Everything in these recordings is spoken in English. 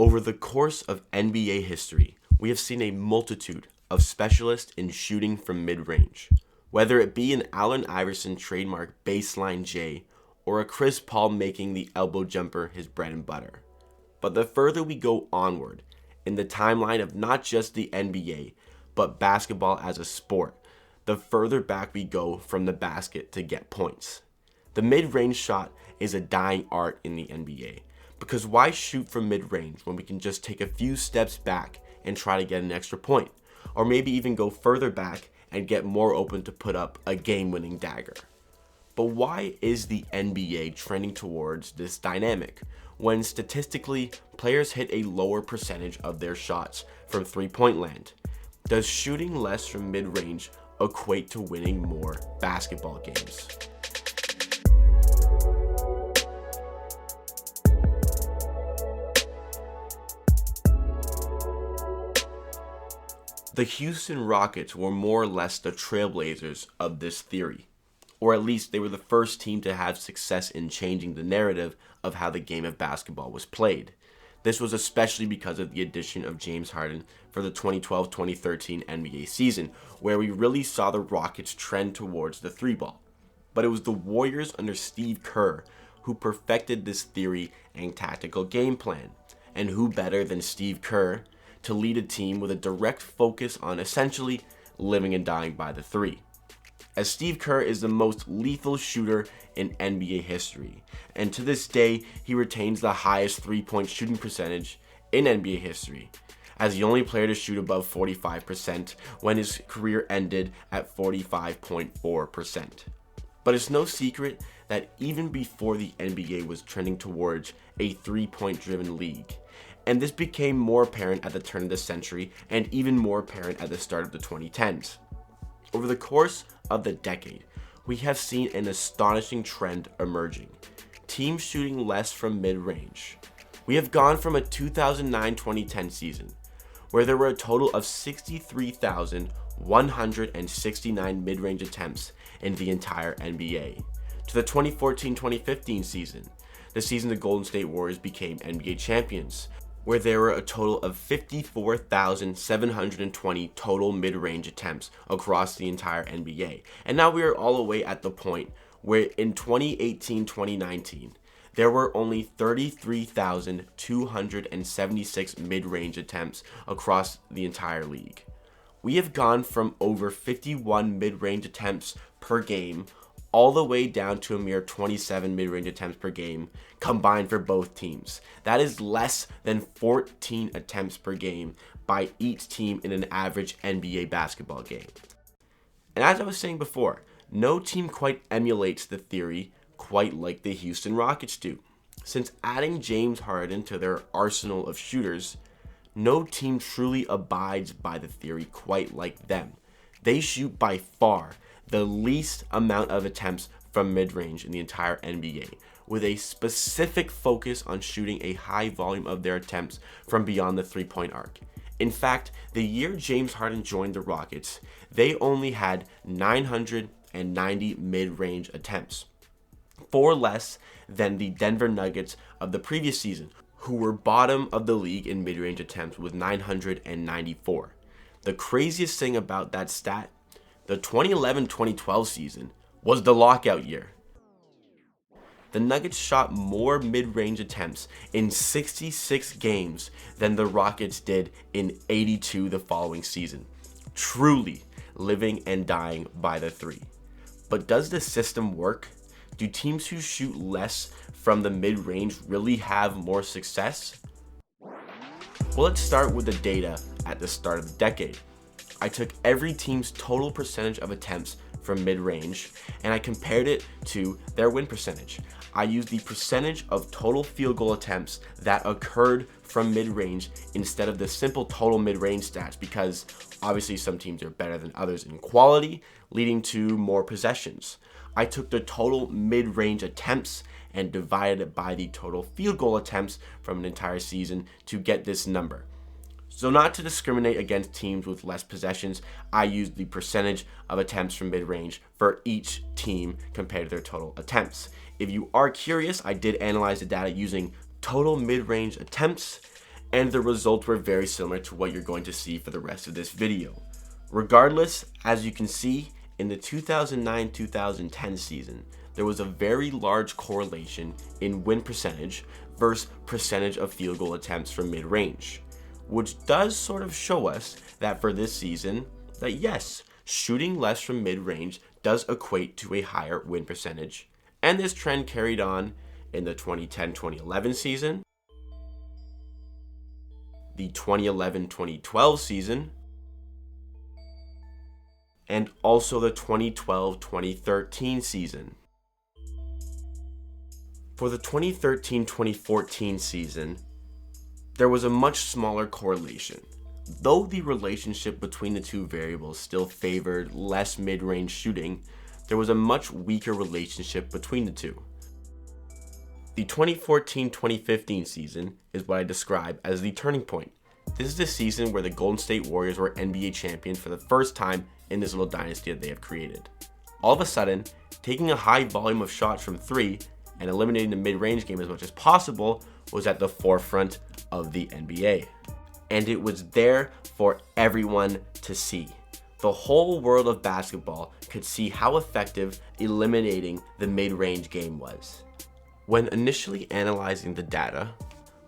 Over the course of NBA history, we have seen a multitude of specialists in shooting from mid-range, whether it be an Allen Iverson trademark baseline J or a Chris Paul making the elbow jumper his bread and butter. But the further we go onward in the timeline of not just the NBA, but basketball as a sport, the further back we go from the basket to get points. The mid-range shot is a dying art in the NBA, because why shoot from mid-range when we can just take a few steps back and try to get an extra point, or maybe even go further back and get more open to put up a game-winning dagger? But why is the NBA trending towards this dynamic when statistically players hit a lower percentage of their shots from three-point land? Does shooting less from mid-range equate to winning more basketball games? The Houston Rockets were more or less the trailblazers of this theory, or at least they were the first team to have success in changing the narrative of how the game of basketball was played. This was especially because of the addition of James Harden for the 2012-2013 NBA season, where we really saw the Rockets trend towards the three ball. But it was the Warriors under Steve Kerr who perfected this theory and tactical game plan. And who better than Steve Kerr to lead a team with a direct focus on essentially living and dying by the three, as Steve Kerr is the most lethal shooter in NBA history, and to this day he retains the highest three-point shooting percentage in NBA history, as the only player to shoot above 45% when his career ended at 45.4%. But it's no secret that even before the NBA was trending towards a three-point driven league, and this became more apparent at the turn of the century and even more apparent at the start of the 2010s. Over the course of the decade, we have seen an astonishing trend emerging. Teams shooting less from mid-range. We have gone from a 2009-2010 season, where there were a total of 63,169 mid-range attempts in the entire NBA, to the 2014-2015 season, the season the Golden State Warriors became NBA champions, where there were a total of 54,720 total mid-range attempts across the entire NBA. And now we are all the way at the point where in 2018-2019, there were only 33,276 mid-range attempts across the entire league. We have gone from over 51 mid-range attempts per game all the way down to a mere 27 mid-range attempts per game combined for both teams. That is less than 14 attempts per game by each team in an average NBA basketball game. And as I was saying before, no team quite emulates the theory quite like the Houston Rockets do. Since adding James Harden to their arsenal of shooters, no team truly abides by the theory quite like them. They shoot by far the least amount of attempts from mid-range in the entire NBA, with a specific focus on shooting a high volume of their attempts from beyond the three-point arc. In fact, the year James Harden joined the Rockets, they only had 990 mid-range attempts, 4 less than the Denver Nuggets of the previous season, who were bottom of the league in mid-range attempts with 994. The craziest thing about that stat, the 2011-2012 season was the lockout year. The Nuggets shot more mid-range attempts in 66 games than the Rockets did in 82 the following season. Truly living and dying by the three. But does the system work? Do teams who shoot less from the mid-range really have more success? Well, let's start with the data at the start of the decade. I took every team's total percentage of attempts from mid-range and I compared it to their win percentage. I used the percentage of total field goal attempts that occurred from mid-range instead of the simple total mid-range stats, because obviously some teams are better than others in quality, leading to more possessions. I took the total mid-range attempts and divided it by the total field goal attempts from an entire season to get this number. So not to discriminate against teams with less possessions, I used the percentage of attempts from mid-range for each team compared to their total attempts. If you are curious, I did analyze the data using total mid-range attempts and the results were very similar to what you're going to see for the rest of this video. Regardless, as you can see, in the 2009-2010 season, there was a very large correlation in win percentage versus percentage of field goal attempts from mid-range, which does sort of show us that for this season, that yes, shooting less from mid-range does equate to a higher win percentage, and this trend carried on in the 2010-2011 season, the 2011-2012 season, and also the 2012-2013 season. For the 2013-2014 season, there was a much smaller correlation. Though the relationship between the two variables still favored less mid-range shooting, there was a much weaker relationship between the two. The 2014-2015 season is what I describe as the turning point. This is the season where the Golden State Warriors were NBA champions for the first time in this little dynasty that they have created. All of a sudden, taking a high volume of shots from three and eliminating the mid-range game as much as possible was at the forefront of the NBA. And it was there for everyone to see. The whole world of basketball could see how effective eliminating the mid-range game was. When initially analyzing the data,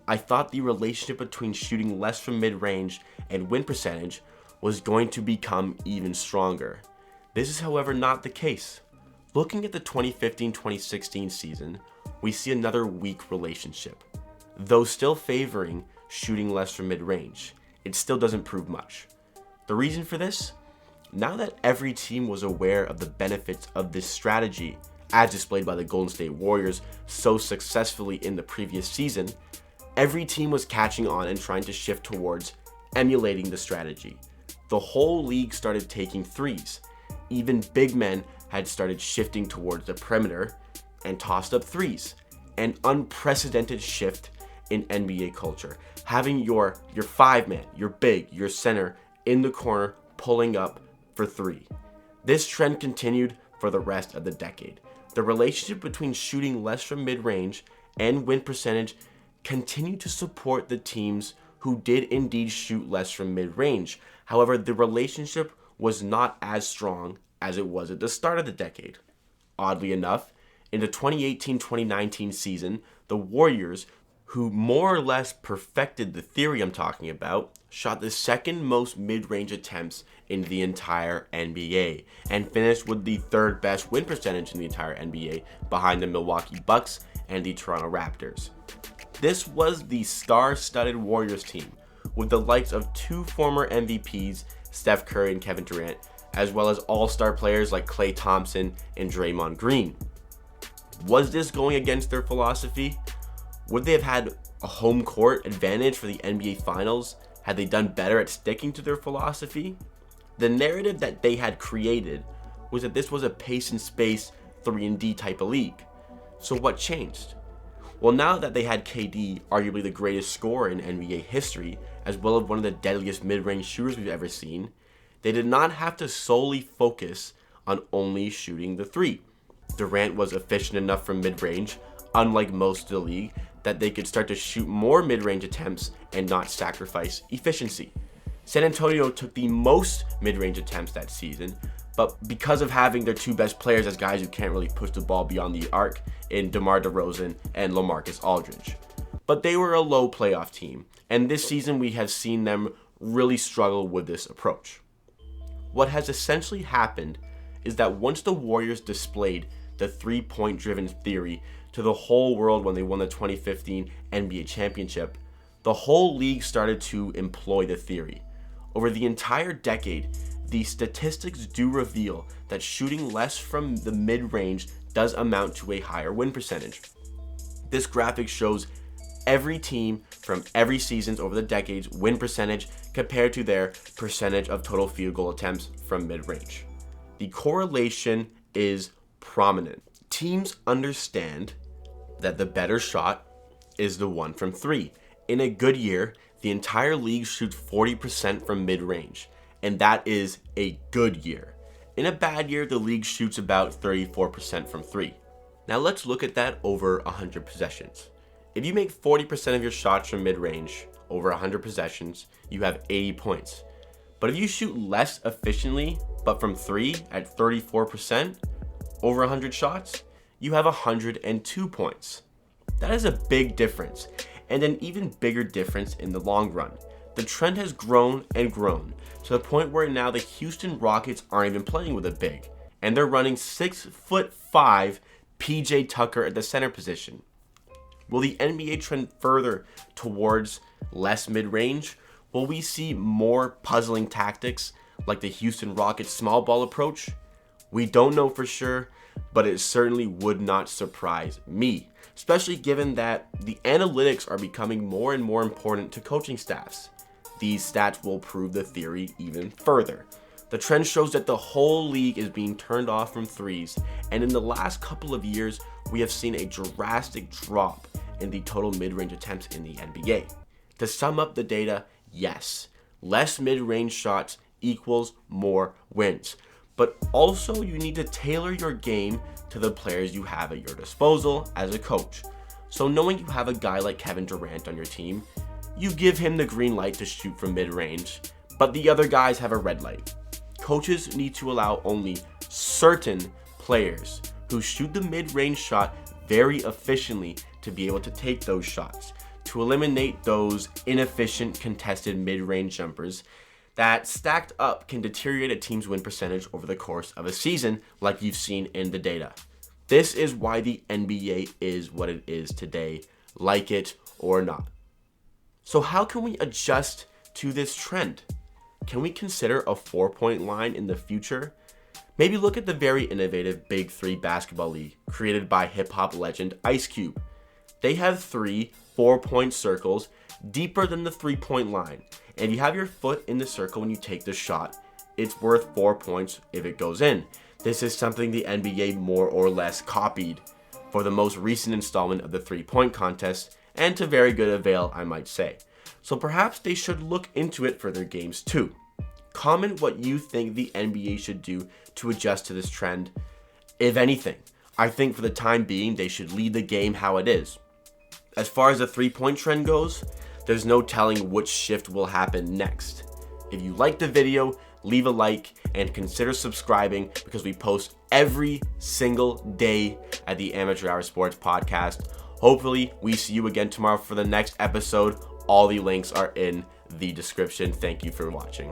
I thought the relationship between shooting less from mid-range and win percentage was going to become even stronger. This is, however, not the case. Looking at the 2015-2016 season, we see another weak relationship. Though still favoring shooting less from mid-range, it still doesn't prove much. The reason for this? Now that every team was aware of the benefits of this strategy, as displayed by the Golden State Warriors so successfully in the previous season, every team was catching on and trying to shift towards emulating the strategy. The whole league started taking threes. Even big men had started shifting towards the perimeter and tossed up threes. An unprecedented shift in NBA culture. Having your five-man, your big, your center in the corner pulling up for three. This trend continued for the rest of the decade. The relationship between shooting less from mid-range and win percentage continued to support the teams who did indeed shoot less from mid-range. However, the relationship was not as strong as it was at the start of the decade. Oddly enough, in the 2018-2019 season, the Warriors, who more or less perfected the theory I'm talking about, shot the second most mid-range attempts in the entire NBA and finished with the third best win percentage in the entire NBA behind the Milwaukee Bucks and the Toronto Raptors. This was the star-studded Warriors team with the likes of two former MVPs, Steph Curry and Kevin Durant, as well as all-star players like Klay Thompson and Draymond Green. Was this going against their philosophy? Would they have had a home court advantage for the NBA Finals had they done better at sticking to their philosophy? The narrative that they had created was that this was a pace and space 3-and-D type of league. So what changed? Well, now that they had KD, arguably the greatest scorer in NBA history, as well as one of the deadliest mid-range shooters we've ever seen, they did not have to solely focus on only shooting the three. Durant was efficient enough from mid-range, unlike most of the league, that they could start to shoot more mid-range attempts and not sacrifice efficiency. San Antonio took the most mid-range attempts that season, but because of having their two best players as guys who can't really push the ball beyond the arc in DeMar DeRozan and LaMarcus Aldridge. But they were a low playoff team, and this season we have seen them really struggle with this approach. What has essentially happened is that once the Warriors displayed the three-point driven theory to the whole world when they won the 2015 NBA championship, the whole league started to employ the theory. Over the entire decade, the statistics do reveal that shooting less from the mid-range does amount to a higher win percentage. This graphic shows every team from every seasons over the decades win percentage compared to their percentage of total field goal attempts from mid-range. The correlation is prominent. Teams understand that the better shot is the one from three. In a good year, the entire league shoots 40% from mid-range, and that is a good year. In a bad year, the league shoots about 34% from three. Now let's look at that over 100 possessions. If you make 40% of your shots from mid-range over 100 possessions, you have 80 points. But if you shoot less efficiently, but from 3 at 34%, over 100 shots, you have 102 points. That is a big difference, and an even bigger difference in the long run. The trend has grown and grown to the point where now the Houston Rockets aren't even playing with a big, and they're running 6'5" PJ Tucker at the center position. Will the NBA trend further towards less mid-range? Will we see more puzzling tactics like the Houston Rockets small ball approach? We don't know for sure, but it certainly would not surprise me, especially given that the analytics are becoming more and more important to coaching staffs. These stats will prove the theory even further. The trend shows that the whole league is being turned off from threes, and in the last couple of years, we have seen a drastic drop in the total mid-range attempts in the NBA. To sum up the data, yes, less mid-range shots equals more wins. But also you need to tailor your game to the players you have at your disposal as a coach. So knowing you have a guy like Kevin Durant on your team, you give him the green light to shoot from mid-range, but the other guys have a red light. Coaches need to allow only certain players who shoot the mid-range shot very efficiently to be able to take those shots, to eliminate those inefficient contested mid-range jumpers that stacked up can deteriorate a team's win percentage over the course of a season, like you've seen in the data. This is why the NBA is what it is today, like it or not. So how can we adjust to this trend? Can we consider a 4-point line in the future? Maybe look at the very innovative Big 3 basketball league created by hip-hop legend Ice Cube. They have 3 4-point circles deeper than the 3-point line. And if you have your foot in the circle when you take the shot, it's worth 4 points if it goes in. This is something the NBA more or less copied for the most recent installment of the 3-point contest, and to very good avail, I might say. So perhaps they should look into it for their games too. Comment what you think the NBA should do to adjust to this trend. If anything, I think for the time being, they should leave the game how it is. As far as the 3-point trend goes, there's no telling which shift will happen next. If you liked the video, leave a like and consider subscribing because we post every single day at the Amateur Hour Sports Podcast. Hopefully, we see you again tomorrow for the next episode. All the links are in the description. Thank you for watching.